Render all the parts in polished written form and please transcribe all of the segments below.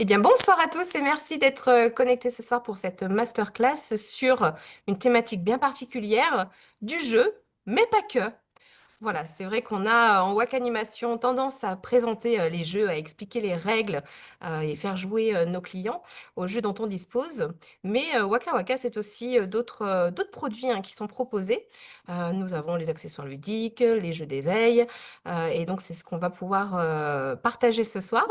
Eh bien, bonsoir à tous et merci d'être connectés ce soir pour cette masterclass sur une thématique bien particulière du jeu, mais pas que. Voilà, c'est vrai qu'on a en WAC Animation tendance à présenter les jeux, à expliquer les règles et faire jouer nos clients aux jeux dont on dispose. Mais Waka Waka, c'est aussi d'autres produits hein, qui sont proposés. Nous avons les accessoires ludiques, les jeux d'éveil, et donc c'est ce qu'on va pouvoir partager ce soir.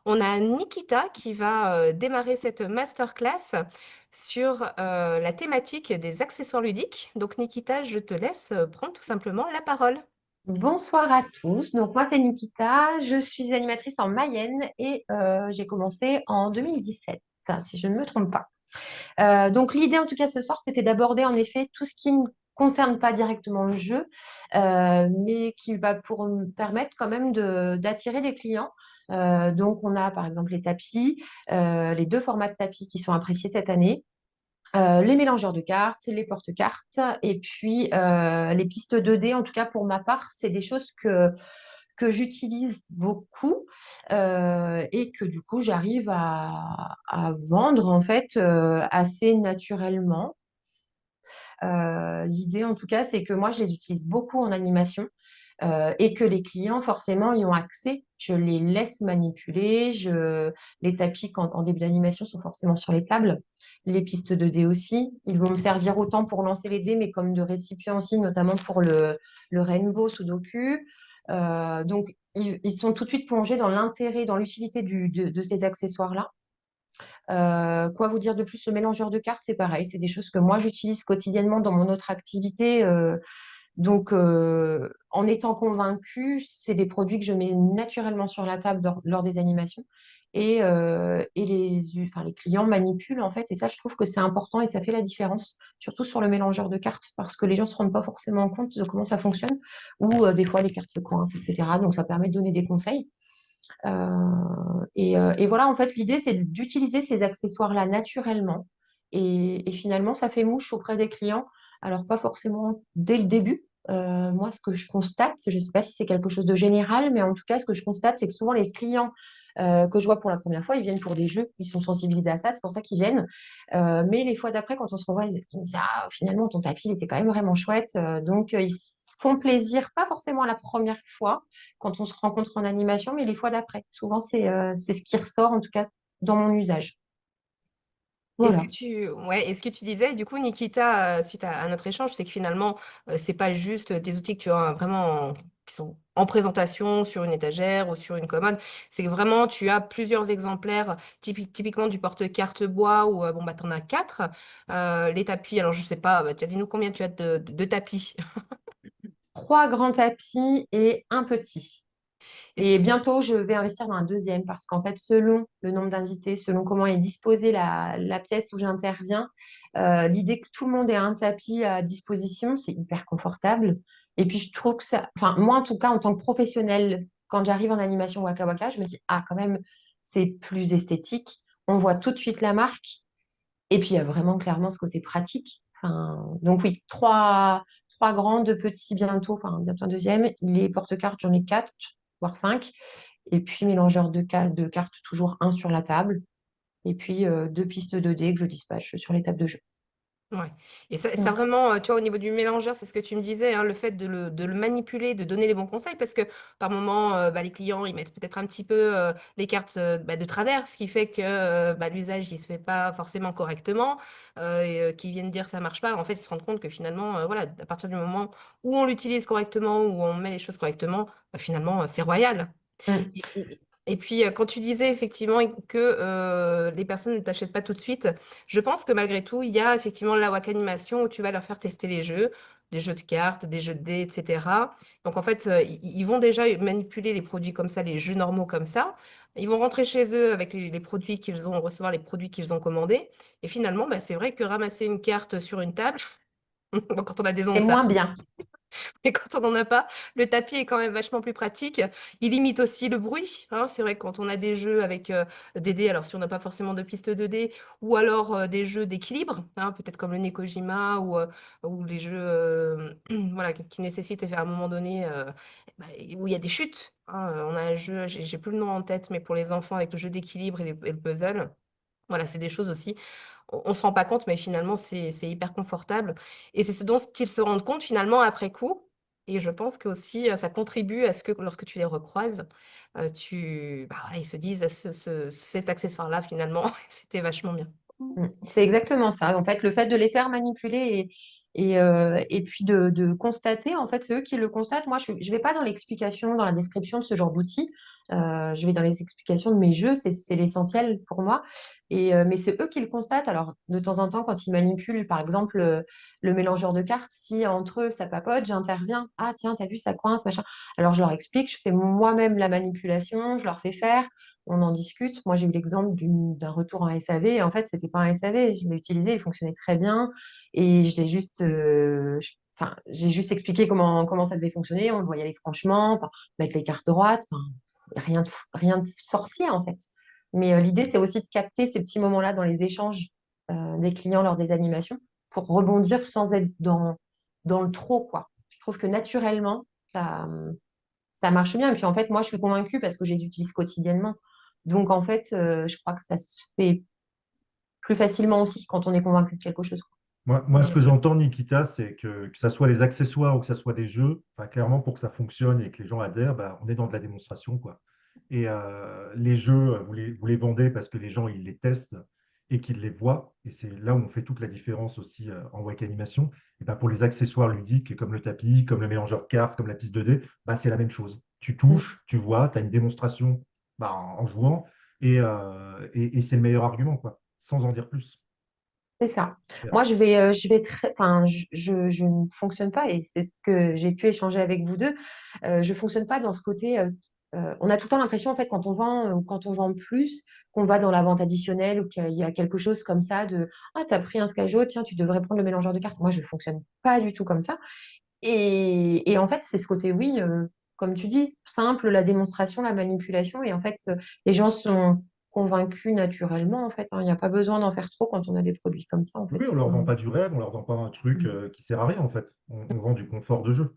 On a Nikita qui va démarrer cette masterclass sur la thématique des accessoires ludiques. Donc Nikita, je te laisse prendre tout simplement la parole. Bonsoir à tous. Donc moi c'est Nikita, je suis animatrice en Mayenne et j'ai commencé en 2017, si je ne me trompe pas. Donc l'idée en tout cas ce soir c'était d'aborder en effet tout ce qui ne concerne pas directement le jeu, mais qui va pour me permettre quand même d'attirer des clients. Donc on a par exemple les tapis, les deux formats de tapis qui sont appréciés cette année. Les mélangeurs de cartes, les porte-cartes et puis les pistes 2D. En tout cas, pour ma part, c'est des choses que j'utilise beaucoup et que du coup, j'arrive à vendre en fait assez naturellement. L'idée, en tout cas, c'est que moi, je les utilise beaucoup en animation et que les clients, forcément, y ont accès. Je les laisse manipuler. Les tapis, en début d'animation, sont forcément sur les tables. Les pistes de dés aussi. Ils vont me servir autant pour lancer les dés, mais comme de récipient aussi, notamment pour le Rainbow Sudoku. Donc, ils sont tout de suite plongés dans l'intérêt, dans l'utilité de ces accessoires-là. Quoi vous dire de plus? Le mélangeur de cartes, c'est pareil. C'est des choses que moi, j'utilise quotidiennement dans mon autre activité. En étant convaincue, c'est des produits que je mets naturellement sur la table lors des animations. Et enfin, les clients manipulent, en fait. Et ça, je trouve que c'est important et ça fait la différence, surtout sur le mélangeur de cartes, parce que les gens ne se rendent pas forcément compte de comment ça fonctionne, ou des fois, les cartes se coincent, etc. Donc, ça permet de donner des conseils. Et voilà, en fait, l'idée, c'est d'utiliser ces accessoires-là naturellement. Et finalement, ça fait mouche auprès des clients. Alors, pas forcément dès le début. Moi, ce que je constate, je ne sais pas si c'est quelque chose de général, mais en tout cas, ce que je constate, c'est que souvent les clients que je vois pour la première fois, ils viennent pour des jeux, ils sont sensibilisés à ça, c'est pour ça qu'ils viennent. Mais les fois d'après, quand on se revoit, ils disent, ah, finalement, ton tapis, il était quand même vraiment chouette. Ils se font plaisir, pas forcément la première fois, quand on se rencontre en animation, mais les fois d'après. Souvent, c'est ce qui ressort, en tout cas, dans mon usage. Voilà. Et ce que tu disais, du coup, Nikita, suite à notre échange, c'est que finalement, c'est pas juste des outils que tu as vraiment qui sont en présentation sur une étagère ou sur une commode. C'est que vraiment, tu as plusieurs exemplaires, typiquement du porte-carte bois où, bon, bah, t'en as quatre. Les tapis, alors je sais pas, bah, dis-nous combien tu as de tapis. Trois grands tapis et un petit. Est-ce Et que bientôt, je vais investir dans un deuxième parce qu'en fait, selon le nombre d'invités, selon comment est disposée la pièce où j'interviens, l'idée que tout le monde ait un tapis à disposition, c'est hyper confortable. Et puis, je trouve que ça, enfin, moi, en tout cas, en tant que professionnelle, quand j'arrive en animation Waka Waka, je me dis, ah, quand même, c'est plus esthétique. On voit tout de suite la marque. Et puis, il y a vraiment clairement ce côté pratique. Enfin, donc, oui, trois grands, deux petits bientôt un deuxième. Les porte-cartes, j'en ai quatre, voire cinq. Et puis, mélangeur de cartes, toujours un sur la table. Et puis, deux pistes 2D que je dispatche sur les tables de jeu. Ouais. Et ça Voilà. vraiment, tu vois, au niveau du mélangeur, c'est ce que tu me disais, hein, le fait de le manipuler, de donner les bons conseils, parce que par moment, bah, les clients, ils mettent peut-être un petit peu les cartes bah, de travers, ce qui fait que bah, l'usage, il se fait pas forcément correctement, qu'ils viennent dire ça marche pas. En fait, ils se rendent compte que finalement, voilà, à partir du moment où on l'utilise correctement, où on met les choses correctement, bah, finalement, c'est royal. Mm. Et puis, quand tu disais effectivement que les personnes ne t'achètent pas tout de suite, je pense que malgré tout, il y a effectivement la WAC Animation où tu vas leur faire tester les jeux, des jeux de cartes, des jeux de dés, etc. Donc, en fait, ils vont déjà manipuler les produits comme ça, les jeux normaux comme ça. Ils vont rentrer chez eux avec les produits qu'ils ont, recevoir les produits qu'ils ont commandés. Et finalement, bah, c'est vrai que ramasser une carte sur une table, bon, quand on a des C'est ondes, ça. moins bien. Mais quand on n'en a pas, le tapis est quand même vachement plus pratique. Il limite aussi le bruit, hein. C'est vrai que quand on a des jeux avec des dés, alors si on n'a pas forcément de piste de dés, ou alors des jeux d'équilibre, hein, peut-être comme le Nekojima ou les jeux voilà, qui nécessitent à un moment donné bah, où il y a des chutes, hein. On a un jeu, j'ai plus le nom en tête, mais pour les enfants avec le jeu d'équilibre et le puzzle. Voilà, c'est des choses aussi, on se rend pas compte, mais finalement, c'est hyper confortable. Et c'est ce dont ils se rendent compte finalement après coup. Et je pense que aussi, ça contribue à ce que lorsque tu les recroises, bah, voilà, ils se disent, ah, cet accessoire-là, finalement, c'était vachement bien. C'est exactement ça. En fait, le fait de les faire manipuler et puis de constater, en fait, c'est eux qui le constatent. Moi, je ne vais pas dans l'explication, dans la description de ce genre d'outils. Je vais dans les explications de mes jeux. C'est l'essentiel pour moi. Mais c'est eux qui le constatent. Alors, de temps en temps, quand ils manipulent, par exemple, le mélangeur de cartes, si entre eux, ça papote, j'interviens. Ah, tiens, t'as vu, ça coince, machin. Alors, je leur explique, je fais moi-même la manipulation, je leur fais faire. On en discute. Moi, j'ai eu l'exemple d'un retour en SAV. Et en fait, c'était pas un SAV. Je l'ai utilisé, il fonctionnait très bien. Et je l'ai juste, enfin, j'ai juste expliqué comment ça devait fonctionner. On doit y aller franchement, enfin, mettre les cartes droites. Enfin, rien de sorcier, en fait. Mais l'idée, c'est aussi de capter ces petits moments-là dans les échanges des clients lors des animations pour rebondir sans être dans le trop, quoi. Je trouve que naturellement, ça, ça marche bien. Et puis en fait, moi, je suis convaincue parce que je les utilise quotidiennement. Donc en fait, je crois que ça se fait plus facilement aussi quand on est convaincu de quelque chose, quoi. Moi, ce Bien que sûr. j'entends, Nikita, c'est que ça soit les accessoires ou que ça soit des jeux, enfin, clairement, pour que ça fonctionne et que les gens adhèrent, bah, on est dans de la démonstration, quoi. Et les jeux, vous les vendez parce que les gens, ils les testent et qu'ils les voient. Et c'est là où on fait toute la différence aussi en web animation. Et bah, pour les accessoires ludiques, comme le tapis, comme le mélangeur de cartes, comme la piste 2D, bah, c'est la même chose. Tu Mm. touches, tu vois, tu as une démonstration bah, en jouant et c'est le meilleur argument, quoi, sans en dire plus. C'est ça. Super. Moi, enfin, je ne fonctionne pas, et c'est ce que j'ai pu échanger avec vous deux. Je fonctionne pas dans ce côté. On a tout le temps l'impression, en fait, quand on vend plus, qu'on va dans la vente additionnelle ou qu'il y a quelque chose comme ça de ah, t'as pris un Scajot, tiens, tu devrais prendre le mélangeur de cartes. Moi, je fonctionne pas du tout comme ça. Et en fait, c'est ce côté, oui, comme tu dis, simple, la démonstration, la manipulation. Et en fait, les gens sont convaincus naturellement, en fait, hein. Il n'y a pas besoin d'en faire trop quand on a des produits comme ça, en fait. Oui, on leur vend pas du rêve, on leur vend pas un truc Mm. qui sert à rien en fait. On vend du confort de jeu.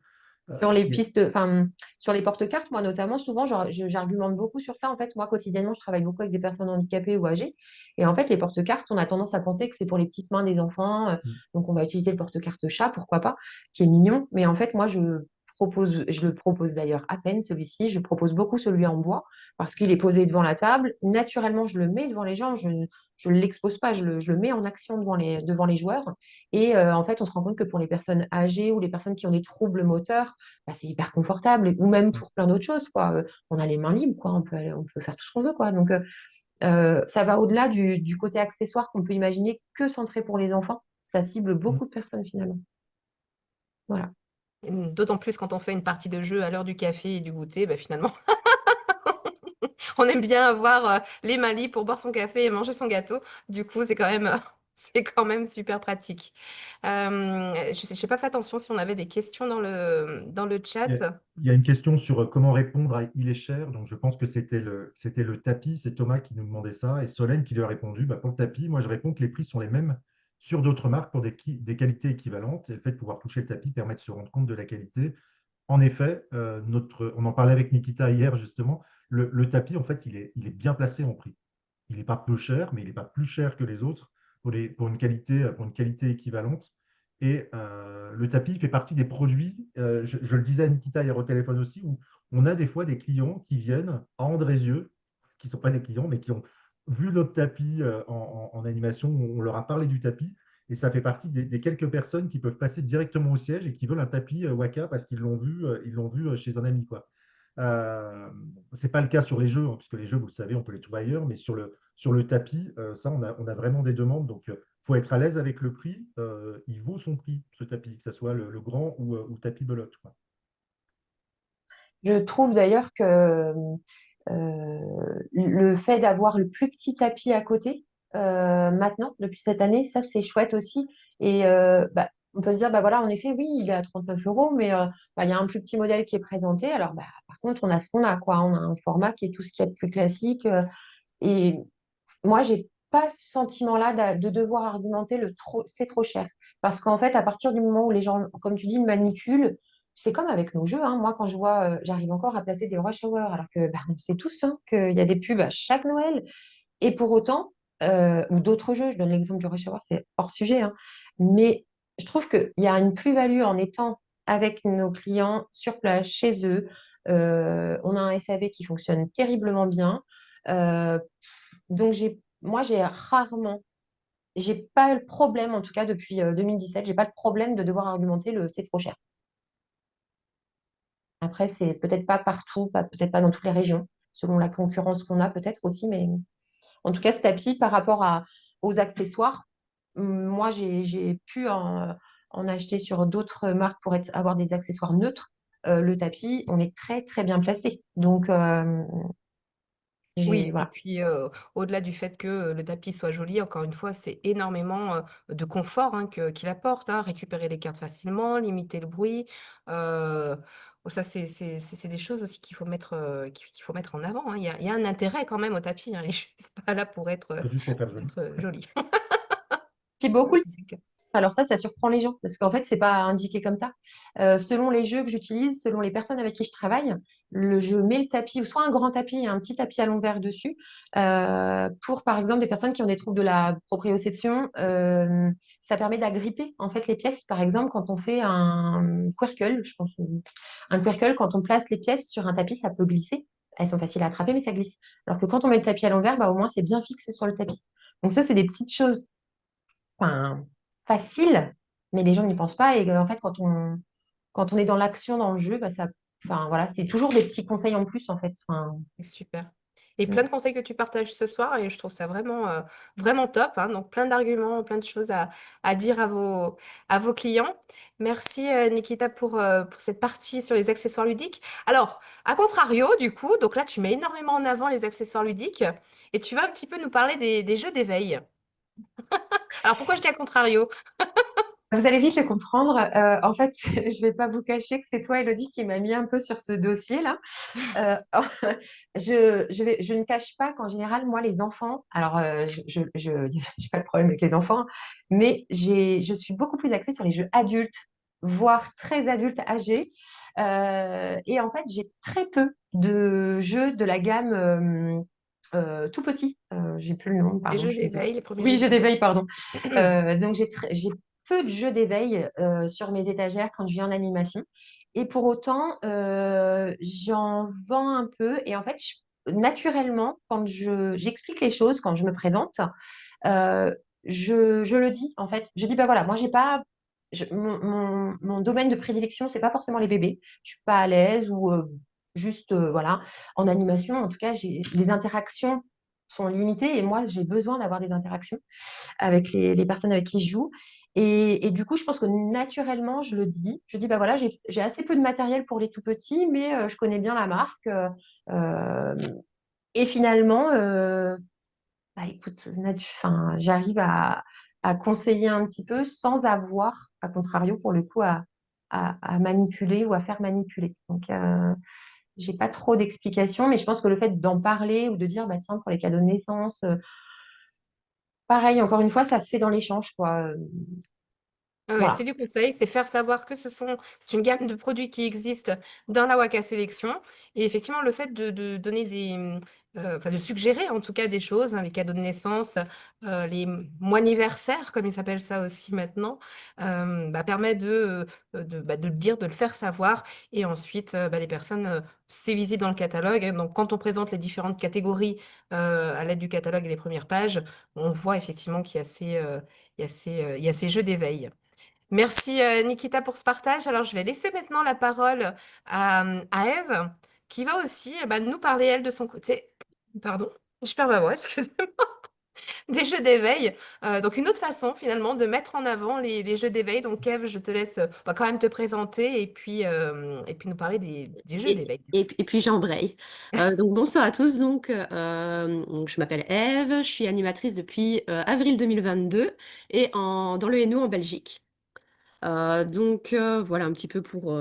Sur les Et- pistes, enfin, sur les porte-cartes, moi notamment, souvent, j'argumente beaucoup sur ça. En fait, moi, quotidiennement, je travaille beaucoup avec des personnes handicapées ou âgées. Et en fait, les porte-cartes, on a tendance à penser que c'est pour les petites mains des enfants. Donc, on va utiliser le porte-carte chat, pourquoi pas, qui est mignon. Mais en fait, moi, je le propose d'ailleurs à peine, celui-ci. Je propose beaucoup celui en bois parce qu'il est posé devant la table. Naturellement, je le mets devant les gens. Je ne l'expose pas, je le mets en action devant les joueurs. Et en fait, on se rend compte que pour les personnes âgées ou les personnes qui ont des troubles moteurs, bah, c'est hyper confortable, ou même pour plein d'autres choses, quoi. On a les mains libres, quoi. On peut faire tout ce qu'on veut, quoi. Donc, ça va au-delà du côté accessoire qu'on peut imaginer que centré pour les enfants. Ça cible beaucoup de personnes, finalement. Voilà. D'autant plus quand on fait une partie de jeu à l'heure du café et du goûter, bah, finalement, on aime bien avoir les mains libres pour boire son café et manger son gâteau. Du coup, c'est quand même, c'est quand même super pratique. Je n'ai pas fait attention si on avait des questions dans le Il y a, chat. il y a une question sur comment répondre à Il est cher. Donc je pense que c'était le tapis. C'est Thomas qui nous demandait ça et Solène qui lui a répondu bah, pour le tapis, moi je réponds que les prix sont les mêmes sur d'autres marques pour des qualités équivalentes. Et le fait de pouvoir toucher le tapis permet de se rendre compte de la qualité. En effet, on en parlait avec Nikita hier justement, le tapis, en fait, il est bien placé en prix. Il n'est pas peu cher, mais il n'est pas plus cher que les autres pour une qualité équivalente. Et le tapis fait partie des produits, je le disais à Nikita hier au téléphone aussi, où on a des fois des clients qui viennent à Andrézieux, qui ne sont pas des clients, mais qui ont vu notre tapis en animation, où on leur a parlé du tapis, et ça fait partie des quelques personnes qui peuvent passer directement au siège et qui veulent un tapis Waka parce qu'ils l'ont vu chez un ami, quoi. C'est pas le cas sur les jeux, hein, puisque les jeux, vous le savez, on peut les trouver ailleurs, mais sur le tapis, ça, on a vraiment des demandes. Donc, il faut être à l'aise avec le prix. Il vaut son prix, ce tapis, que ce soit le grand ou tapis belote, quoi. Je trouve d'ailleurs que le fait d'avoir le plus petit tapis à côté, maintenant, depuis cette année, ça c'est chouette aussi. Et bah, on peut se dire, bah voilà, en effet, oui, il est à 39 euros, mais bah, il y a un plus petit modèle qui est présenté. Alors, bah, par contre, on a ce qu'on a, quoi. On a un format qui est tout ce qu'il y a de plus classique. Et moi, j'ai pas ce sentiment-là de devoir argumenter le trop, c'est trop cher. Parce qu'en fait, à partir du moment où les gens, comme tu dis, manipulent, c'est comme avec nos jeux, hein. Moi, quand je vois, j'arrive encore à placer des rush hour, alors que bah, on sait tous hein, qu'il y a des pubs à chaque Noël. Et pour autant, ou d'autres jeux, je donne l'exemple du Rush Hour, c'est hors sujet, hein, mais je trouve qu'il y a une plus-value en étant avec nos clients sur place, chez eux. On a un SAV qui fonctionne terriblement bien. Euh, donc, moi, j'ai pas le problème, en tout cas depuis 2017, j'ai pas le problème de devoir argumenter le c'est trop cher. Après, c'est peut-être pas partout, peut-être pas dans toutes les régions, selon la concurrence qu'on a peut-être aussi, mais en tout cas, ce tapis, par rapport aux accessoires, moi, j'ai pu en acheter sur d'autres marques pour avoir des accessoires neutres. Le tapis, on est très, très bien placé. Donc, Oui, et voilà. puis au-delà du fait que le tapis soit joli, encore une fois, c'est énormément de confort hein, qu'il apporte, hein, récupérer les cartes facilement, limiter le bruit. euh, Ça, c'est des choses aussi qu'il faut mettre, qu'il faut mettre en avant, hein. Il y a un intérêt quand même au tapis, hein. Il n'est juste pas là Pas juste pour faire pour joli. être joli. C'est beaucoup. Ça, c'est le cas. Alors ça surprend les gens parce qu'en fait, c'est pas indiqué comme ça. Selon les jeux que j'utilise, selon les personnes avec qui je travaille, je mets le tapis, ou soit un grand tapis et un petit tapis à l'envers dessus, pour par exemple des personnes qui ont des troubles de la proprioception. Ça permet d'agripper en fait les pièces. Par exemple, quand on fait un quirkle, je pense, un quirkle, quand on place les pièces sur un tapis, ça peut glisser. Elles sont faciles à attraper, mais ça glisse. Alors que quand on met le tapis à l'envers, bah, au moins c'est bien fixe sur le tapis. Donc ça, c'est des petites choses enfin, facile, mais les gens n'y pensent pas. Et en fait, quand on est dans l'action, dans le jeu, bah, enfin, voilà, c'est toujours des petits conseils en plus, en fait. Enfin, C'est super. Et plein mm. de conseils que tu partages ce soir et je trouve ça vraiment, vraiment top, hein. Donc plein d'arguments, plein de choses à dire à vos clients. Merci Nikita pour cette partie sur les accessoires ludiques. Alors, à contrario, du coup, donc là tu mets énormément en avant les accessoires ludiques et tu vas un petit peu nous parler des jeux d'éveil. Alors pourquoi je dis à contrario? Vous allez vite le comprendre. En fait, je vais pas vous cacher que c'est toi, Elodie, qui m'a mis un peu sur ce dossier-là. Euh, je ne cache pas qu'en général, moi, les enfants, alors j'ai pas de problème avec les enfants, mais je suis beaucoup plus axée sur les jeux adultes, voire très adultes âgés. Et en fait, j'ai très peu de jeux de la gamme tout petit. J'ai plus le nom, Les pardon, jeux je suis désolée. d'éveil, les premiers Oui, jeux jeux d'éveil. d'éveil, pardon. Donc j'ai peu de jeux d'éveil sur mes étagères quand je viens en animation. Et pour autant, j'en vends un peu. Et en fait, naturellement, quand j'explique les choses, quand je me présente, euh, je le dis, en fait. Je dis, bah voilà, moi, j'ai pas. Mon domaine de prédilection, c'est pas forcément les bébés. Je suis pas à l'aise ou juste, voilà. En animation, en tout cas, les interactions sont limitées et moi, j'ai besoin d'avoir des interactions avec les personnes avec qui je joue. Et du coup, je pense que naturellement, je le dis. Je dis, bah voilà, j'ai assez peu de matériel pour les tout petits, mais je connais bien la marque. Euh, et finalement, bah, écoute, enfin, j'arrive à conseiller un petit peu sans avoir, à contrario, pour le coup, à manipuler ou à faire manipuler. Donc, j'ai pas trop d'explications, mais je pense que le fait d'en parler ou de dire, bah tiens, pour les cadeaux de naissance, pareil, encore une fois, ça se fait dans l'échange, quoi. Ouais, Voilà. c'est du conseil, c'est faire savoir que c'est une gamme de produits qui existe dans la Waka Sélection. Et effectivement, le fait de donner enfin de suggérer en tout cas des choses, hein, les cadeaux de naissance, les mois anniversaires, comme ils s'appellent ça aussi maintenant, bah, permet de le dire, de le faire savoir. Et ensuite, bah, les personnes, c'est visible dans le catalogue, hein. Donc, quand on présente les différentes catégories à l'aide du catalogue et les premières pages, on voit effectivement qu'il y a il y a ces jeux d'éveil. Merci Nikita pour ce partage. Alors je vais laisser maintenant la parole à Eve qui va aussi bah, nous parler elle de son côté. Pardon, je perds ma voix, excusez-moi. Des jeux d'éveil. Donc une autre façon finalement de mettre en avant les jeux d'éveil. Donc Eve, je te laisse bah, quand même te présenter et puis nous parler des jeux d'éveil. Et puis j'embraye. Donc bonsoir à tous. Donc, je m'appelle Eve, je suis animatrice depuis avril 2022 et dans le Hainaut en Belgique. Voilà un petit peu pour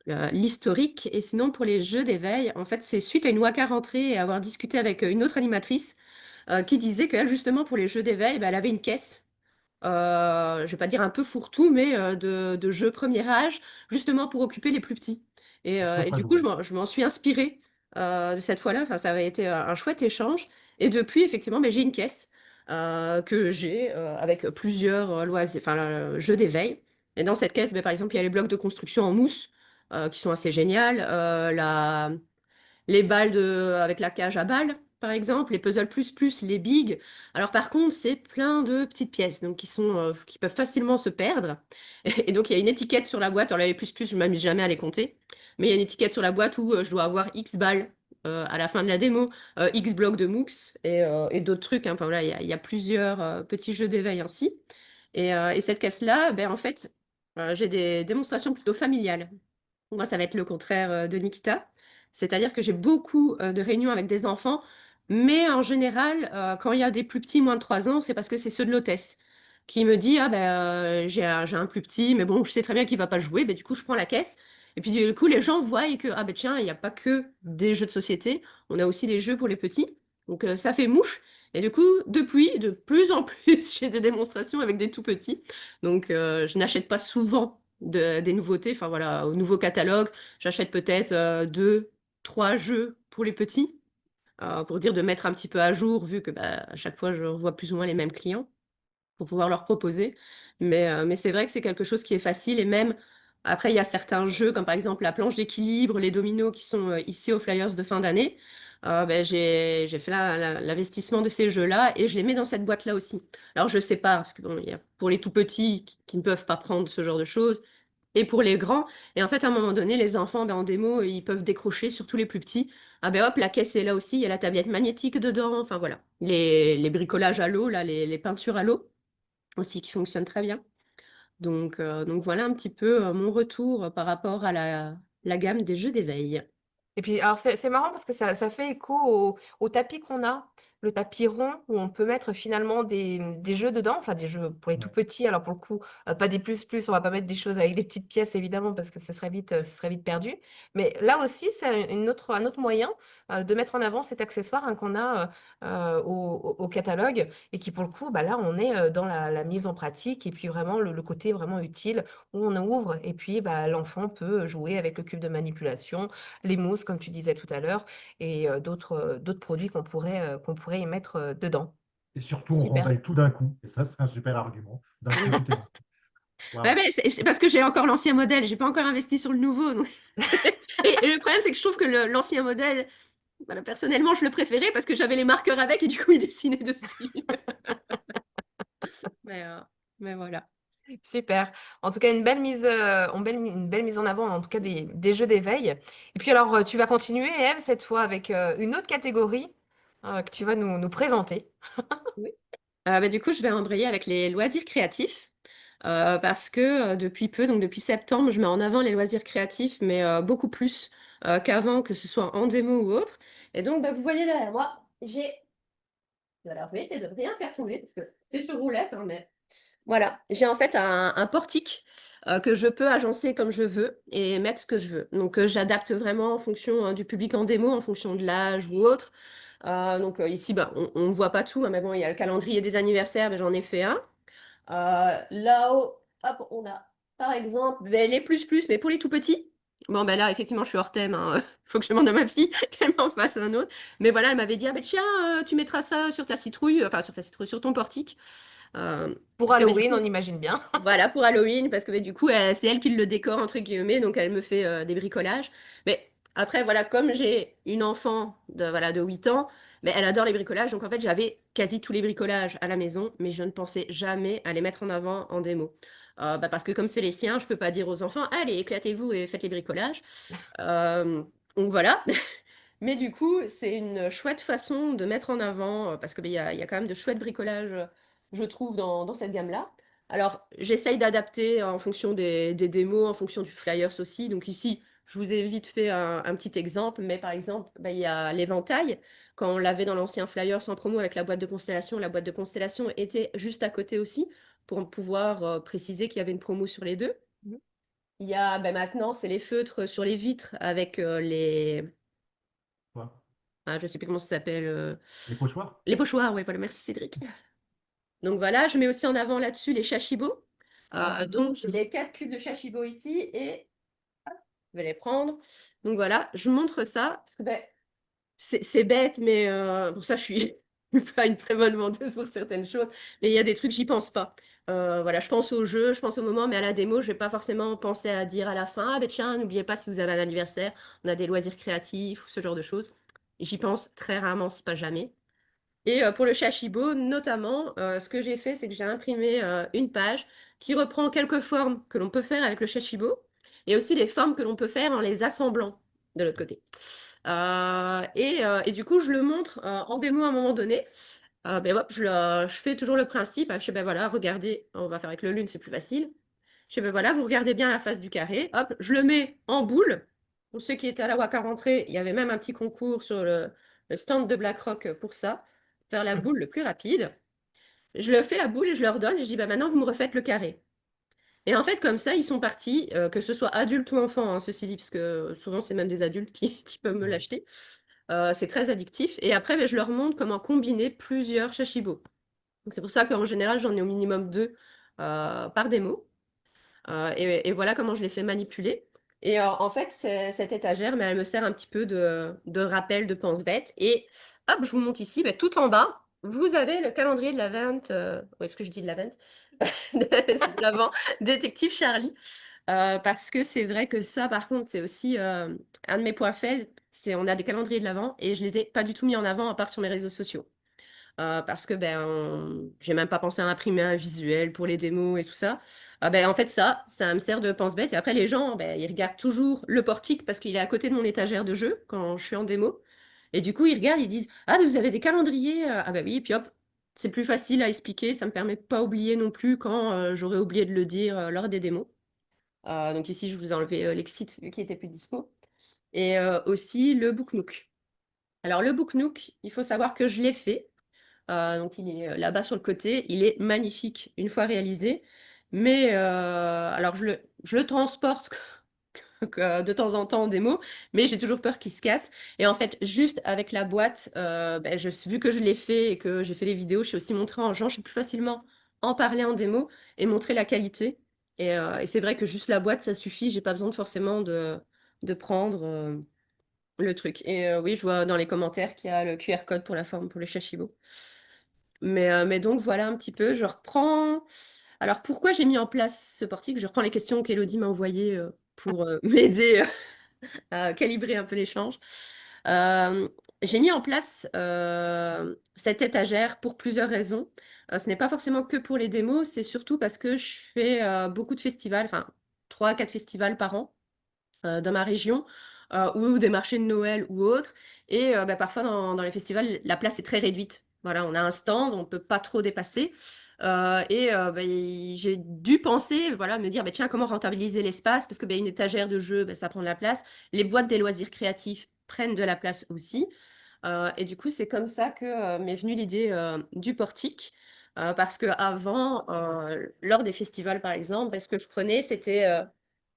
l'historique. Et sinon, pour les jeux d'éveil, en fait, c'est suite à une Waka rentrée et avoir discuté avec une autre animatrice qui disait qu'elle, justement, pour les jeux d'éveil, bah, elle avait une caisse je vais pas dire un peu fourre-tout, mais de jeux premier âge, justement pour occuper les plus petits. Très, Et très du coup, joli. je m'en suis inspirée de cette fois-là. Enfin, ça avait été un chouette échange. Et depuis, effectivement, ben, j'ai une caisse que j'ai avec plusieurs loisirs, enfin, jeux d'éveil. Et dans cette caisse, ben, par exemple, il y a les blocs de construction en mousse qui sont assez géniales. Les balles avec la cage à balles, par exemple, les puzzles plus plus, les bigs. Alors par contre, c'est plein de petites pièces, donc qui peuvent facilement se perdre. Et donc il y a une étiquette sur la boîte. Alors là, les plus plus, je m'amuse jamais à les compter, mais il y a une étiquette sur la boîte où je dois avoir X balles à la fin de la démo, X blocs de MOOCs et d'autres trucs, hein. Enfin voilà, il y a plusieurs petits jeux d'éveil ainsi. Et cette caisse-là, ben en fait, j'ai des démonstrations plutôt familiales. Moi, ça va être le contraire de Nikita. C'est-à-dire que j'ai beaucoup de réunions avec des enfants, mais en général, quand il y a des plus petits, moins de 3 ans, c'est parce que c'est ceux de l'hôtesse qui me dit, ah ben, j'ai un plus petit, mais bon, je sais très bien qu'il va pas jouer, ben, du coup, je prends la caisse. Et puis, du coup, les gens voient que, ah ben tiens, il n'y a pas que des jeux de société, on a aussi des jeux pour les petits. Donc, ça fait mouche. Et du coup, depuis, de plus en plus, j'ai des démonstrations avec des tout petits. Donc, je n'achète pas souvent des nouveautés. Enfin voilà, au nouveau catalogue, j'achète peut-être 2, 3 jeux pour les petits, pour dire de mettre un petit peu à jour, vu que bah, à chaque fois je revois plus ou moins les mêmes clients pour pouvoir leur proposer. Mais c'est vrai que c'est quelque chose qui est facile et même après, il y a certains jeux comme par exemple la planche d'équilibre, les dominos qui sont ici aux Flyers de fin d'année. Ben, j'ai fait l'investissement de ces jeux-là et je les mets dans cette boîte-là aussi. Alors je sais pas, parce que bon, il y a pour les tout petits qui ne peuvent pas prendre ce genre de choses et pour les grands. Et en fait, à un moment donné, les enfants, ben, en démo, ils peuvent décrocher, surtout les plus petits. Ah ben hop, la caisse est là aussi, il y a la tablette magnétique dedans. Enfin voilà, les bricolages à l'eau, là, les peintures à l'eau aussi qui fonctionnent très bien. Donc voilà un petit peu mon retour par rapport à la gamme des jeux d'éveil. Et puis, alors, c'est marrant parce que ça fait écho au tapis qu'on a, le tapis rond où on peut mettre finalement des jeux dedans, enfin des jeux pour les tout Ouais. petits. Alors, pour le coup, pas des plus plus, on va pas mettre des choses avec des petites pièces évidemment parce que ce serait vite perdu. Mais là aussi, c'est un autre moyen de mettre en avant cet accessoire hein, qu'on a au catalogue et qui, pour le coup, bah, là, on est dans la mise en pratique et puis vraiment le côté vraiment utile où on ouvre et puis bah, l'enfant peut jouer avec le cube de manipulation les mousses, comme tu disais tout à l'heure, et d'autres produits qu'on pourrait y mettre dedans. Et surtout, on Super. remballe tout d'un coup. Et ça, c'est un super argument. D'un coup, tout est bon. Ouais, Waouh. mais c'est parce que j'ai encore l'ancien modèle, j'ai pas encore investi sur le nouveau. Et le problème, c'est que je trouve que l'ancien modèle, voilà, personnellement, je le préférais parce que j'avais les marqueurs avec et du coup, ils dessinaient dessus. Mais, euh, mais voilà. Super. En tout cas, une belle mise en avant, en tout cas des jeux d'éveil. Et puis alors, tu vas continuer, Eve, cette fois avec une autre catégorie que tu vas nous présenter. Oui. Bah, du coup, je vais embrayer avec les loisirs créatifs parce que depuis peu, donc depuis septembre, je mets en avant les loisirs créatifs, mais beaucoup plus qu'avant, que ce soit en démo ou autre. Et donc, bah, vous voyez derrière moi, j'ai. Alors, je vais essayer de rien faire tomber parce que c'est sur roulette, hein, mais voilà, j'ai en fait un portique que je peux agencer comme je veux et mettre ce que je veux. Donc, j'adapte vraiment en fonction du public en démo, en fonction de l'âge ou autre. Ici, bah, on ne voit pas tout, hein, mais bon, il y a le calendrier des anniversaires, mais j'en ai fait un. Là-haut, hop, on a par exemple ben, les plus plus, mais pour les tout petits. Bon, ben là, effectivement, je suis hors thème, hein. Il faut que je demande à ma fille qu'elle m'en fasse un autre. Mais voilà, elle m'avait dit, ah ben tiens, tu mettras ça sur ta citrouille, enfin sur ta citrouille, sur ton portique. Pour Parce que ben, du Halloween, coup, on imagine bien. voilà, pour Halloween, parce que mais, du coup, c'est elle qui le décore, entre guillemets, donc elle me fait des bricolages. Mais après, voilà, comme j'ai une enfant de 8 ans, mais elle adore les bricolages, donc en fait, j'avais quasi tous les bricolages à la maison, mais je ne pensais jamais à les mettre en avant en démo. Parce que comme c'est les siens, je peux pas dire aux enfants, allez, éclatez-vous et faites les bricolages. Euh, donc voilà. Mais du coup, c'est une chouette façon de mettre en avant, parce qu'il y a quand même de chouettes bricolages, je trouve, dans cette gamme-là. Alors, j'essaye d'adapter en fonction des démos, en fonction du flyers aussi. Donc ici, je vous ai vite fait un petit exemple, mais par exemple, bah, il y a l'éventail. Quand on l'avait dans l'ancien flyer sans promo avec la boîte de constellation était juste à côté aussi pour pouvoir préciser qu'il y avait une promo sur les deux. Mhm. Il y a maintenant, c'est les feutres sur les vitres avec les. Quoi? Ah, je ne sais plus comment ça s'appelle. Les pochoirs? Les pochoirs, oui, voilà, merci Cédric. Donc voilà, je mets aussi en avant là-dessus les Shashibo. Donc j'ai les 4 cubes de Shashibo ici et je vais les prendre. Donc voilà, je montre ça parce que c'est bête, mais pour ça je suis pas une très bonne vendeuse pour certaines choses. Mais il y a des trucs, j'y pense pas. Voilà, je pense au jeu, je pense au moment, mais à la démo, je vais pas forcément penser à dire à la fin, ah ben tiens, n'oubliez pas si vous avez un anniversaire, on a des loisirs créatifs, ce genre de choses. J'y pense très rarement, si pas jamais. Et pour le Shashibo, notamment, ce que j'ai fait, c'est que j'ai imprimé une page qui reprend quelques formes que l'on peut faire avec le Shashibo et aussi les formes que l'on peut faire en les assemblant de l'autre côté. Et du coup, je le montre en démo à un moment donné. Hop, je fais toujours le principe. Je fais, voilà, regardez, on va faire avec le lune, c'est plus facile. Je fais, voilà, vous regardez bien la face du carré. Hop, je le mets en boule. Pour ceux qui étaient à la Waka rentrée, il y avait même un petit concours sur le stand de BlackRock pour ça, faire la boule le plus rapide. Je le fais la boule et je leur donne et je dis, maintenant, vous me refaites le carré. Et en fait, comme ça, ils sont partis, que ce soit adulte ou enfant, hein, ceci dit, parce que souvent, c'est même des adultes qui peuvent me Ouais. l'acheter. C'est très addictif. Et après, je leur montre comment combiner plusieurs Shashibo. Donc, c'est pour ça qu'en général, j'en ai au minimum 2 par démo. Et voilà comment je les fais manipuler. Et en fait, cette étagère, mais elle me sert un petit peu de rappel de pense-bête. Et hop, je vous montre ici, tout en bas, vous avez le calendrier de l'Avent. Oui, parce que je dis de l'Avent. C'est de l'Avent, Détective Charlie. Parce que c'est vrai que ça, par contre, c'est aussi un de mes points faibles. C'est on a des calendriers de l'Avent et je les ai pas du tout mis en avant à part sur mes réseaux sociaux. Parce que j'ai même pas pensé à imprimer un visuel pour les démos et tout ça. En fait, ça me sert de pense-bête. Et après, les gens, ils regardent toujours le portique parce qu'il est à côté de mon étagère de jeu quand je suis en démo. Et du coup, ils regardent, ils disent, ah, mais vous avez des calendriers? Ah, bah oui, et puis hop, c'est plus facile à expliquer. Ça me permet de pas oublier non plus quand j'aurais oublié de le dire lors des démos. Donc ici, je vous ai enlevé l'Exit vu qu'il était plus dispo. Et aussi le Book Nook. Alors, le Book Nook, il faut savoir que je l'ai fait. Donc il est là-bas sur le côté, il est magnifique une fois réalisé, mais alors je le transporte de temps en temps en démo, mais j'ai toujours peur qu'il se casse. Et en fait, juste avec la boîte, vu que je l'ai fait et que j'ai fait les vidéos, je sais aussi montrer en gens, je sais plus facilement en parler en démo et montrer la qualité. Et c'est vrai que juste la boîte, ça suffit, j'ai pas besoin forcément de prendre le truc. Et oui, je vois dans les commentaires qu'il y a le QR code pour la forme, pour le Shashibo. Mais donc voilà un petit peu, je reprends. Alors pourquoi j'ai mis en place ce portique? Je reprends les questions qu'Élodie m'a envoyées pour m'aider à calibrer un peu l'échange. J'ai mis en place cette étagère pour plusieurs raisons. Ce n'est pas forcément que pour les démos, c'est surtout parce que je fais beaucoup de festivals, enfin 3 à 4 festivals par an dans ma région, ou des marchés de Noël ou autres. Et parfois, dans les festivals, la place est très réduite. Voilà, on a un stand, on ne peut pas trop dépasser. J'ai dû penser, voilà, me dire, tiens, comment rentabiliser l'espace? Parce que une étagère de jeu, ça prend de la place. Les boîtes des loisirs créatifs prennent de la place aussi. Et du coup, c'est comme ça que m'est venue l'idée du portique. Parce qu'avant, lors des festivals, par exemple, ce que je prenais, c'était,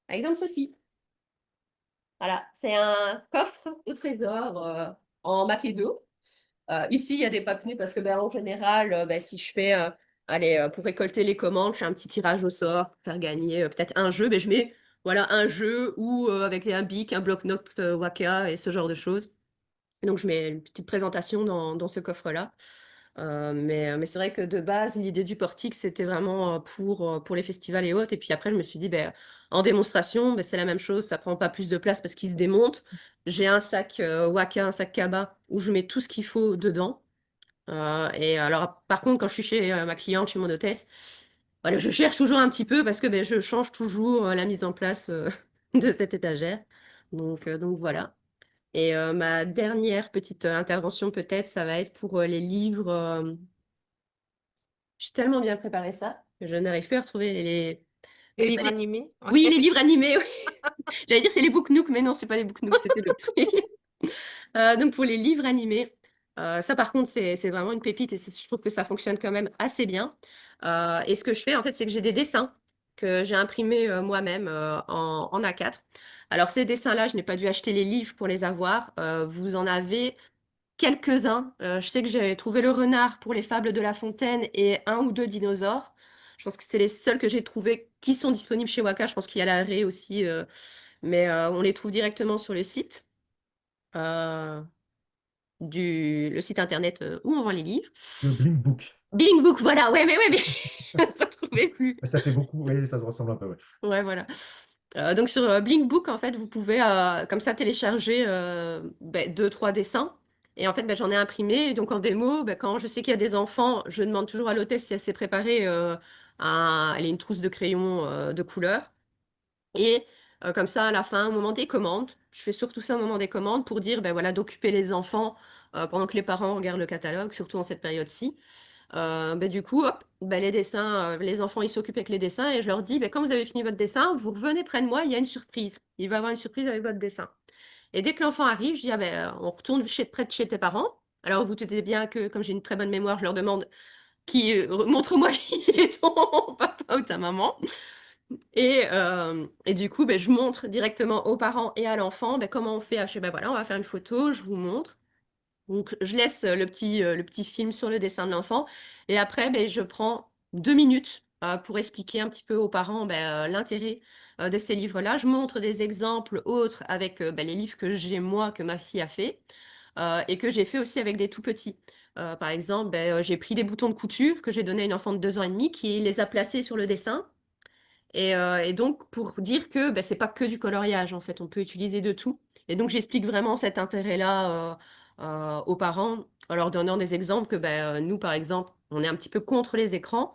par exemple, ceci. Voilà, c'est un coffre au trésor en Makedo. Ici, il y a des papiers parce que en général, si je fais, allez, pour récolter les commandes, je fais un petit tirage au sort pour faire gagner peut-être un jeu, je mets voilà, un jeu ou avec un bic, un bloc-notes Waka et ce genre de choses. Et donc, je mets une petite présentation dans ce coffre-là. Mais c'est vrai que de base, l'idée du portique, c'était vraiment pour les festivals et autres. Et puis après, je me suis dit, en démonstration, c'est la même chose, ça prend pas plus de place parce qu'il se démonte. J'ai un sac Waka, un sac Kaba, où je mets tout ce qu'il faut dedans. Et alors, par contre, quand je suis chez ma cliente, chez mon hôtesse, voilà, je cherche toujours un petit peu parce que je change toujours la mise en place de cette étagère. Donc voilà. Et ma dernière petite intervention, peut-être, ça va être pour les livres. J'ai tellement bien préparé ça que je n'arrive plus à retrouver les. Les C'est pas livres animés? Ouais. Oui, les livres animés, oui. J'allais dire c'est les Book Nook, mais non, c'est pas les Book Nook, c'était le truc. Donc pour les livres animés, ça par contre, c'est vraiment une pépite et je trouve que ça fonctionne quand même assez bien. Et ce que je fais, en fait, c'est que j'ai des dessins que j'ai imprimés moi-même en A4. Alors, ces dessins-là, je n'ai pas dû acheter les livres pour les avoir. Vous en avez quelques-uns. Je sais que j'ai trouvé le renard pour les fables de La Fontaine et un ou deux dinosaures. Je pense que c'est les seuls que j'ai trouvés qui sont disponibles chez Waka. Je pense qu'il y a la Ré aussi, mais on les trouve directement sur le site, euh, le site internet où on vend les livres. Le Blink Book. Bing Book, voilà, ouais, mais je ne retrouvais plus. Ça fait beaucoup, oui, ça se ressemble un peu, ouais. Ouais, voilà. Donc sur Blinkbook, en fait, vous pouvez comme ça télécharger deux, trois dessins. Et en fait, j'en ai imprimé. Et donc en démo, quand je sais qu'il y a des enfants, je demande toujours à l'hôtesse si elle s'est préparée elle a une trousse de crayons de couleur. Et comme ça, à la fin, au moment des commandes, je fais surtout ça au moment des commandes pour dire, voilà, d'occuper les enfants pendant que les parents regardent le catalogue, surtout en cette période-ci. Du coup, hop, les dessins, les enfants, ils s'occupent avec les dessins et je leur dis, quand vous avez fini votre dessin, vous revenez près de moi, il y a une surprise. Il va y avoir une surprise avec votre dessin. Et dès que l'enfant arrive, je dis, on retourne près de chez tes parents. Alors, vous doutez bien que, comme j'ai une très bonne mémoire, je leur demande montre-moi qui est ton papa ou ta maman. Et du coup, je montre directement aux parents et à l'enfant comment on fait. Je sais, voilà, on va faire une photo, je vous montre. Donc, je laisse le petit film sur le dessin de l'enfant. Et après, je prends 2 minutes pour expliquer un petit peu aux parents l'intérêt de ces livres-là. Je montre des exemples autres avec les livres que j'ai moi, que ma fille a fait, et que j'ai fait aussi avec des tout petits. Par exemple, j'ai pris des boutons de couture que j'ai donné à une enfant de 2 ans et demi qui les a placés sur le dessin. Et donc, pour dire que c'est pas que du coloriage, en fait, on peut utiliser de tout. Et donc, j'explique vraiment cet intérêt-là aux parents, en leur donnant des exemples que nous, par exemple, on est un petit peu contre les écrans.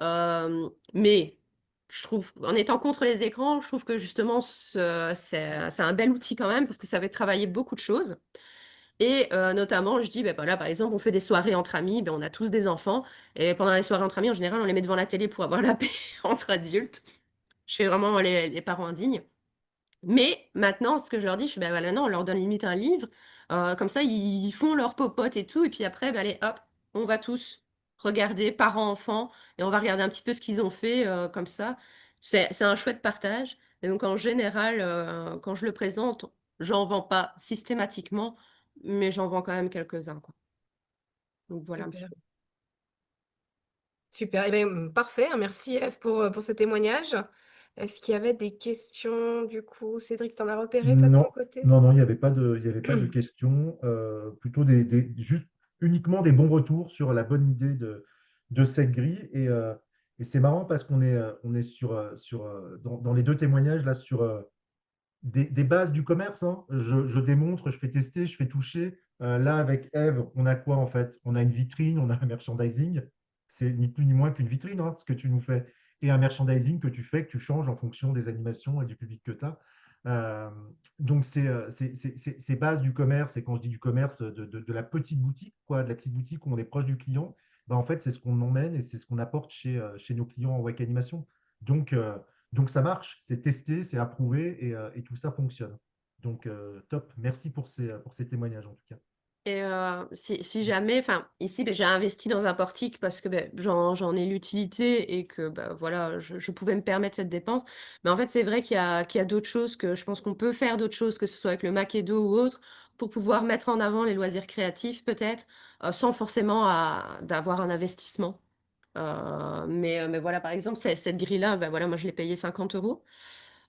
Mais je trouve, en étant contre les écrans, je trouve que justement, c'est un bel outil quand même, parce que ça fait travailler beaucoup de choses. Et notamment, je dis, voilà, par exemple, on fait des soirées entre amis, on a tous des enfants, et pendant les soirées entre amis, en général, on les met devant la télé pour avoir la paix entre adultes. Je fais vraiment les parents indignes. Mais maintenant, ce que je leur dis, je fais, voilà, maintenant, on leur donne limite un livre. Comme ça, ils font leur popote et tout. Et puis après, allez, hop, on va tous regarder, parents-enfants, et on va regarder un petit peu ce qu'ils ont fait, comme ça. C'est un chouette partage. Et donc, en général, quand je le présente, j'en vends pas systématiquement, mais j'en vends quand même quelques-uns, quoi. Donc, voilà un petit Super. peu. Super. Eh bien, parfait. Merci, Eve, pour ce témoignage. Est-ce qu'il y avait des questions du coup? Cédric, t'en as repéré, toi, de ton Non, côté? non, il y avait pas de questions, plutôt juste uniquement des bons retours sur la bonne idée de cette grille. Et c'est marrant parce on est dans les deux témoignages là sur des bases du commerce, hein. Je démontre, je fais tester, je fais toucher. Là, avec Eve, on a quoi en fait? On a une vitrine, on a un merchandising. C'est ni plus ni moins qu'une vitrine, hein, ce que tu nous fais. Et un merchandising que tu fais, que tu changes en fonction des animations et du public que tu as. Donc, c'est base du commerce. Et quand je dis du commerce, de la petite boutique, quoi, de la petite boutique où on est proche du client, en fait, c'est ce qu'on emmène et c'est ce qu'on apporte chez nos clients en WAC Animation. Donc, donc ça marche, c'est testé, c'est approuvé et tout ça fonctionne. Donc top, merci pour ces témoignages en tout cas. Et si jamais, enfin, ici, j'ai investi dans un portique parce que j'en ai l'utilité et que voilà, je pouvais me permettre cette dépense. Mais en fait, c'est vrai qu'il y a d'autres choses que je pense qu'on peut faire d'autres choses, que ce soit avec le Makedo ou autre, pour pouvoir mettre en avant les loisirs créatifs peut-être, sans forcément d'avoir un investissement. Mais voilà, par exemple, cette grille-là, voilà, moi je l'ai payé 50 euros.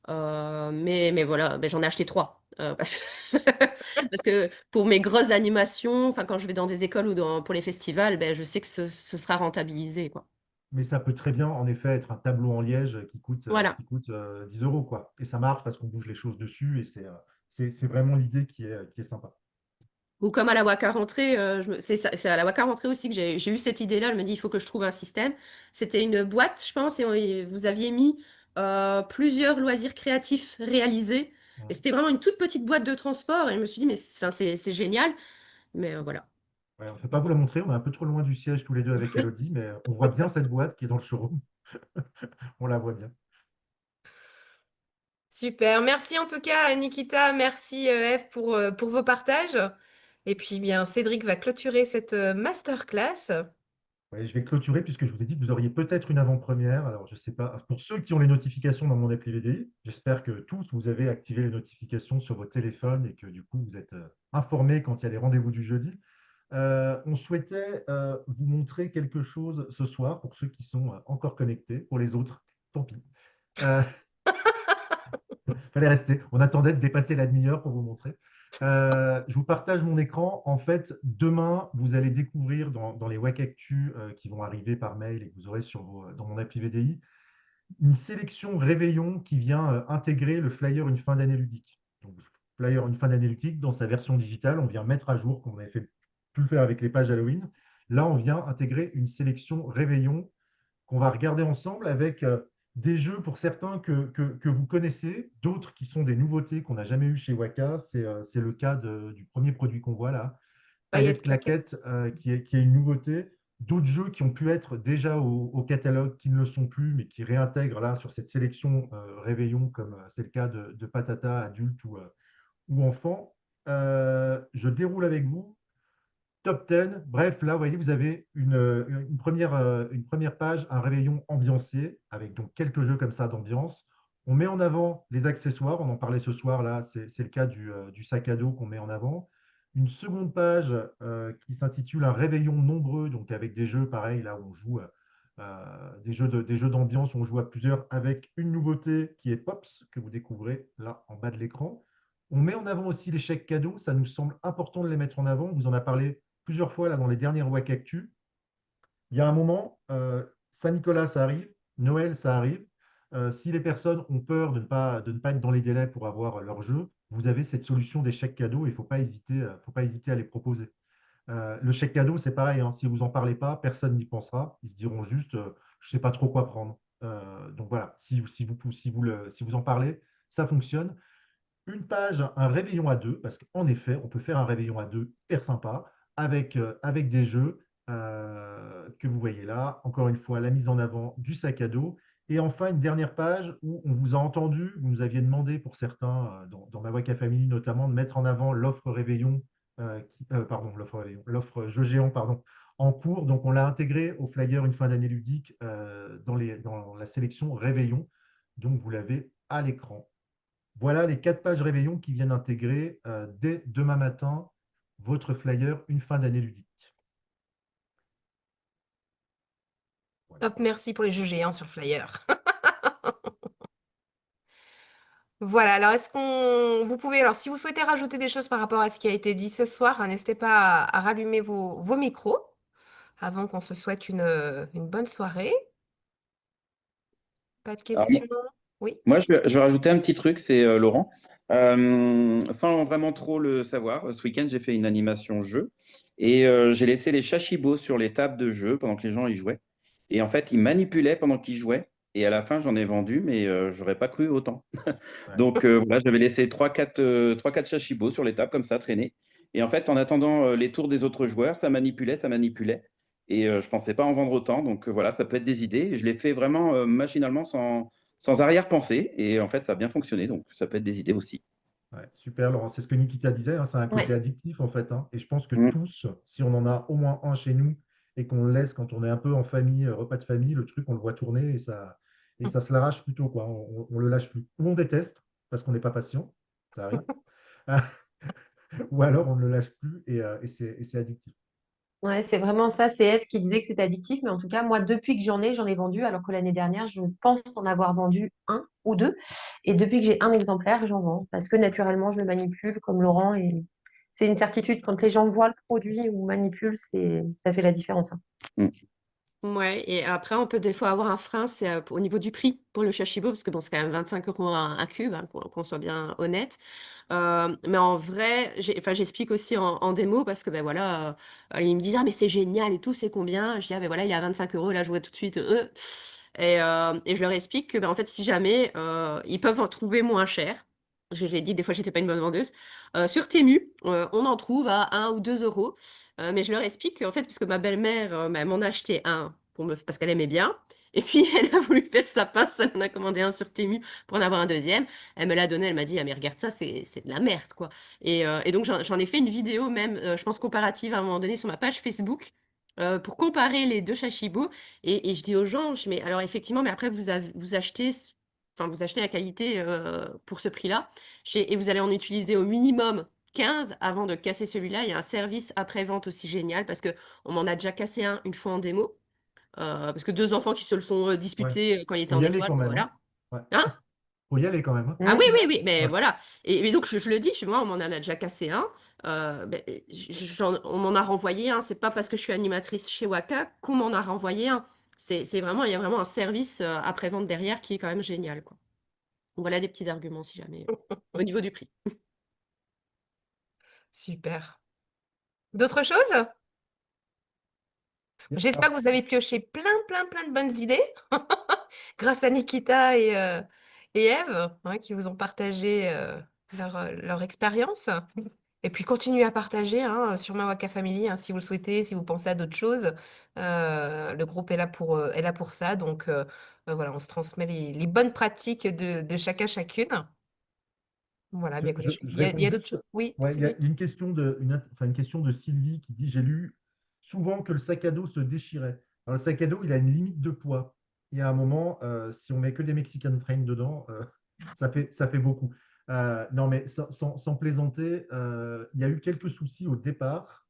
Mais voilà, j'en ai acheté trois. Parce que pour mes grosses animations, enfin, quand je vais dans des écoles ou pour les festivals, je sais que ce sera rentabilisé, quoi. Mais ça peut très bien en effet être un tableau en liège Voilà. qui coûte 10 euros, quoi. Et ça marche parce qu'on bouge les choses dessus et c'est vraiment l'idée qui est sympa. Ou comme à la Waka rentrée, c'est à la Waka rentrée aussi que j'ai eu cette idée-là. Je me dis, il faut que je trouve un système. C'était une boîte, je pense, et vous aviez mis plusieurs loisirs créatifs réalisés. Et Ouais. c'était vraiment une toute petite boîte de transport. Et je me suis dit, mais enfin, c'est génial. Mais voilà. Ouais, on ne peut pas vous la montrer, on est un peu trop loin du siège tous les deux avec Elodie, mais on voit C'est bien ça. cette boîte qui est dans le showroom. On la voit bien. Super. Merci en tout cas, Nikita. Merci, Eve, pour vos partages. Et puis, bien, Cédric va clôturer cette masterclass. Ouais. Ouais, je vais clôturer puisque je vous ai dit que vous auriez peut-être une avant-première. Alors, je ne sais pas, pour ceux qui ont les notifications dans mon appli VDI, j'espère que tous vous avez activé les notifications sur votre téléphone et que du coup, vous êtes informés quand il y a les rendez-vous du jeudi. On souhaitait vous montrer quelque chose ce soir pour ceux qui sont encore connectés. Pour les autres, tant pis. Euh, fallait rester. On attendait de dépasser la demi-heure pour vous montrer. Je vous partage mon écran. En fait, demain, vous allez découvrir dans les WAC Actu qui vont arriver par mail et que vous aurez dans mon appli VDI, une sélection Réveillon qui vient intégrer le flyer une fin d'année ludique. Donc, flyer une fin d'année ludique, dans sa version digitale, on vient mettre à jour, comme on avait pu le faire avec les pages Halloween. Là, on vient intégrer une sélection Réveillon qu'on va regarder ensemble avec des jeux pour certains que vous connaissez, d'autres qui sont des nouveautés qu'on n'a jamais eues chez Waka. C'est le cas du premier produit qu'on voit là, Paillettes Paillettes claquettes. Claquettes, qui est une nouveauté. D'autres jeux qui ont pu être déjà au catalogue, qui ne le sont plus, mais qui réintègrent là sur cette sélection Réveillon, comme c'est le cas de Patata, adulte ou enfant. Je déroule avec vous. Top 10. Bref, là, vous voyez, vous avez une première page, un réveillon ambiancé, avec donc quelques jeux comme ça d'ambiance. On met en avant les accessoires, on en parlait ce soir, là, c'est le cas du sac à dos qu'on met en avant. Une seconde page qui s'intitule Un réveillon nombreux, donc avec des jeux pareils, là où on joue des jeux d'ambiance, où on joue à plusieurs, avec une nouveauté qui est Pops, que vous découvrez là en bas de l'écran. On met en avant aussi les chèques cadeaux, ça nous semble important de les mettre en avant. On vous en a parlé plusieurs fois là dans les dernières WAC Actu. Il y a un moment, Saint-Nicolas, ça arrive, Noël, ça arrive. Si les personnes ont peur de ne pas être dans les délais pour avoir leur jeu, vous avez cette solution des chèques cadeaux et il ne faut pas hésiter à les proposer. Le chèque cadeau, c'est pareil, hein, si vous n'en parlez pas, personne n'y pensera. Ils se diront juste, je ne sais pas trop quoi prendre. Donc voilà, si vous en parlez, ça fonctionne. Une page, un réveillon à deux, parce qu'en effet, on peut faire un réveillon à deux hyper sympa avec des jeux que vous voyez là. Encore une fois, la mise en avant du sac à dos. Et enfin, une dernière page où on vous a entendu, vous nous aviez demandé pour certains, dans ma Waka Family notamment, de mettre en avant l'offre réveillon, pardon, l'offre jeu géant, pardon, en cours. Donc, on l'a intégré au flyer une fin d'année ludique dans la sélection réveillon. Donc, vous l'avez à l'écran. Voilà les 4 pages Réveillon qui viennent intégrer dès demain matin votre flyer une fin d'année ludique. Voilà. Top, merci pour les jeux géants sur Flyer. Voilà, alors vous pouvez, alors si vous souhaitez rajouter des choses par rapport à ce qui a été dit ce soir, n'hésitez pas à rallumer vos micros avant qu'on se souhaite une bonne soirée. Pas de Alors, questions? Oui. moi, je vais rajouter un petit truc, c'est Laurent. Sans vraiment trop le savoir, ce week-end, j'ai fait une animation jeu et j'ai laissé les chachibos sur les tables de jeu pendant que les gens y jouaient. Et en fait, ils manipulaient pendant qu'ils jouaient. Et à la fin, j'en ai vendu, mais j'aurais pas cru autant. Ouais. Donc voilà, j'avais laissé 3-4 chachibos sur les tables comme ça, traîner. Et en fait, en attendant les tours des autres joueurs, ça manipulait, ça manipulait. Et je pensais pas en vendre autant. Donc voilà, ça peut être des idées. Et je l'ai fait vraiment machinalement, sans arrière-pensée. Et en fait, ça a bien fonctionné. Donc ça peut être des idées aussi. Ouais, super, Laurent. C'est ce que Nikita disait, hein, c'est un côté Ouais. addictif en fait, hein. Et je pense que Mm. tous, si on en a au moins un chez nous et qu'on le laisse quand on est un peu en famille, repas de famille, le truc, on le voit tourner et ça se l'arrache plutôt, quoi. On le lâche plus. Ou on déteste parce qu'on n'est pas patient, ça arrive. Ou alors on ne le lâche plus et c'est addictif. Ouais, c'est vraiment ça. C'est Eve qui disait que c'était addictif, mais en tout cas, moi, depuis que j'en ai vendu, alors que l'année dernière, je pense en avoir vendu un ou deux. Et depuis que j'ai un exemplaire, j'en vends parce que naturellement, je le manipule comme Laurent. Et c'est une certitude, quand les gens voient le produit ou manipulent, ça fait la différence, hein. Mm. Ouais, et après, on peut des fois avoir un frein, c'est au niveau du prix pour le Chashibo, parce que bon, c'est quand même 25 € un cube, hein, qu'on soit bien honnête. Mais en vrai, enfin, j'explique aussi en démo, parce que ben voilà, ils me disent, ah, mais c'est génial et tout, c'est combien? Je dis, ah, ben voilà, il est à 25 €, là, je vois tout de suite. Et je leur explique que, ben, en fait, si jamais ils peuvent en trouver moins cher, j'ai dit, des fois, j'étais pas une bonne vendeuse. Sur Temu, on en trouve à 1 ou 2 €. Mais je leur explique qu'en fait, puisque ma belle-mère, elle m'en a acheté un parce qu'elle aimait bien. Et puis, elle a voulu faire sa pince, elle en a commandé un sur Temu pour en avoir un deuxième. Elle me l'a donné, elle m'a dit, ah mais regarde ça, c'est de la merde, quoi. Et donc, j'en ai fait une vidéo même, je pense comparative à un moment donné sur ma page Facebook, pour comparer les deux Sashibo. Et je dis aux gens, mais alors effectivement, mais après vous achetez, enfin vous achetez la qualité pour ce prix-là, et vous allez en utiliser au minimum 15 avant de casser celui-là. Il y a un service après-vente aussi génial parce que on m'en a déjà cassé un une fois en démo, parce que deux enfants qui se le sont Ouais. disputés quand il était Faut en y aller étoile, quand bon, même, hein. voilà. Ouais. Hein? Faut y aller quand même, hein. Ah oui, Mm. oui, oui, mais Ouais. voilà. Et donc, je le dis, chez moi, on m'en a déjà cassé un. Ben, on m'en a renvoyé un. C'est pas parce que je suis animatrice chez Waka qu'on m'en a renvoyé un. C'est vraiment, il y a vraiment un service après-vente derrière qui est quand même génial, quoi. Donc, voilà des petits arguments, si jamais, au niveau du prix. Super. D'autres choses? J'espère Alors, que vous avez pioché plein, plein, plein de bonnes idées grâce à Nikita et Eve, hein, qui vous ont partagé leur expérience. Et puis continuez à partager hein, sur ma Waka Family hein, si vous le souhaitez, si vous pensez à d'autres choses. Le groupe est là pour ça. Donc voilà, on se transmet les bonnes pratiques de chacun, chacune. Voilà, bien écoutez, je il réponds y a d'autres juste. choses. Oui, Ouais, il y a Cédric. une question enfin, une question de Sylvie qui dit, j'ai lu souvent que le sac à dos se déchirait. Alors, le sac à dos, il a une limite de poids. Il y a un moment, si on met que des Mexican Train dedans, ça fait beaucoup. Non, mais sans plaisanter, il y a eu quelques soucis au départ.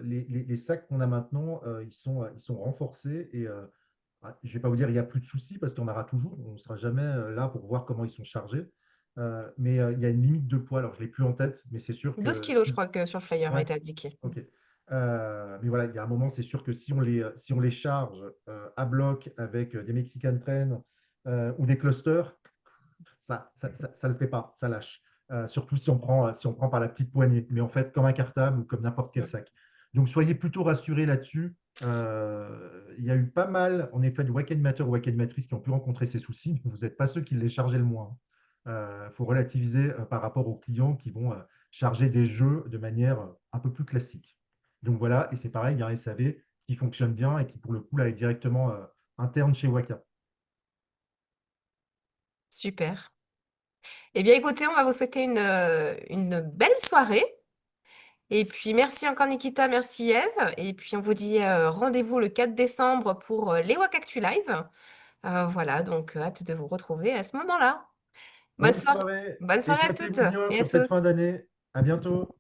Les sacs qu'on a maintenant, ils sont renforcés et je ne vais pas vous dire il n'y a plus de soucis parce qu'il y en aura toujours. On ne sera jamais là pour voir comment ils sont chargés. Mais il y a une limite de poids. Alors, je ne l'ai plus en tête, mais c'est sûr 12 que kilos, je si. crois que sur le flyer a Ouais, été indiqué. ok. Mais voilà, il y a un moment, c'est sûr que si on les charge à bloc avec des Mexican Train ou des clusters, ça le fait pas, ça lâche. Surtout si on prend par la petite poignée, mais en fait, comme un cartable ou comme n'importe quel sac. Donc, soyez plutôt rassurés là-dessus. Il y a eu pas mal, en effet, de wak animateurs ou wak animatrices qui ont pu rencontrer ces soucis, mais vous n'êtes pas ceux qui les chargeaient le moins. Il faut relativiser par rapport aux clients qui vont charger des jeux de manière un peu plus classique. Donc voilà, et c'est pareil, il y a un SAV qui fonctionne bien et qui, pour le coup, là, est directement interne chez Waka. Super. Eh bien, écoutez, on va vous souhaiter une belle soirée. Et puis, merci encore Nikita, merci Eve. Et puis, on vous dit rendez-vous le 4 décembre pour les Wakactu Live. Voilà, donc hâte de vous retrouver à ce moment-là. Bonne Bonne soirée. soirée, Bonne soirée à toutes éclatez-vous bien et à sur cette fin tous. d'année. À bientôt.